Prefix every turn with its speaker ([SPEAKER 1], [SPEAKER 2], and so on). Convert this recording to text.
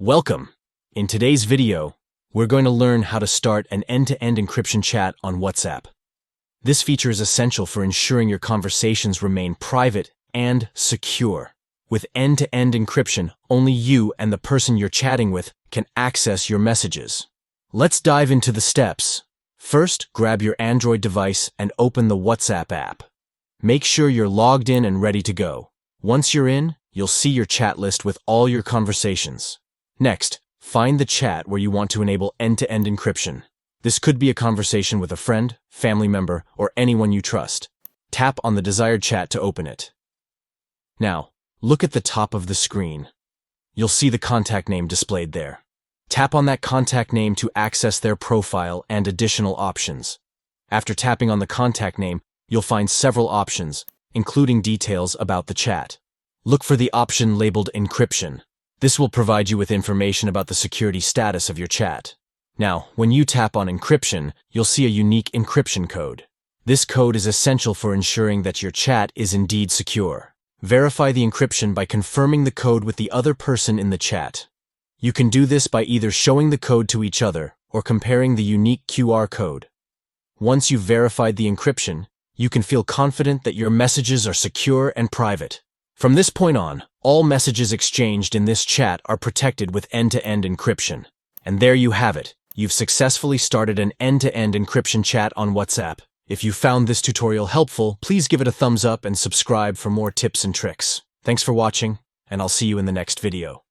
[SPEAKER 1] Welcome! In today's video, we're going to learn how to start an end-to-end encryption chat on WhatsApp. This feature is essential for ensuring your conversations remain private and secure. With end-to-end encryption, only you and the person you're chatting with can access your messages. Let's dive into the steps. First, grab your Android device and open the WhatsApp app. Make sure you're logged in and ready to go. Once you're in, you'll see your chat list with all your conversations. Next, find the chat where you want to enable end-to-end encryption. This could be a conversation with a friend, family member, or anyone you trust. Tap on the desired chat to open it. Now, look at the top of the screen. You'll see the contact name displayed there. Tap on that contact name to access their profile and additional options. After tapping on the contact name, you'll find several options, including details about the chat. Look for the option labeled Encryption. This will provide you with information about the security status of your chat. Now, when you tap on Encryption, you'll see a unique encryption code. This code is essential for ensuring that your chat is indeed secure. Verify the encryption by confirming the code with the other person in the chat. You can do this by either showing the code to each other or comparing the unique QR code. Once you've verified the encryption, you can feel confident that your messages are secure and private. From this point on, all messages exchanged in this chat are protected with end-to-end encryption. And there you have it. You've successfully started an end-to-end encryption chat on WhatsApp. If you found this tutorial helpful, please give it a thumbs up and subscribe for more tips and tricks. Thanks for watching, and I'll see you in the next video.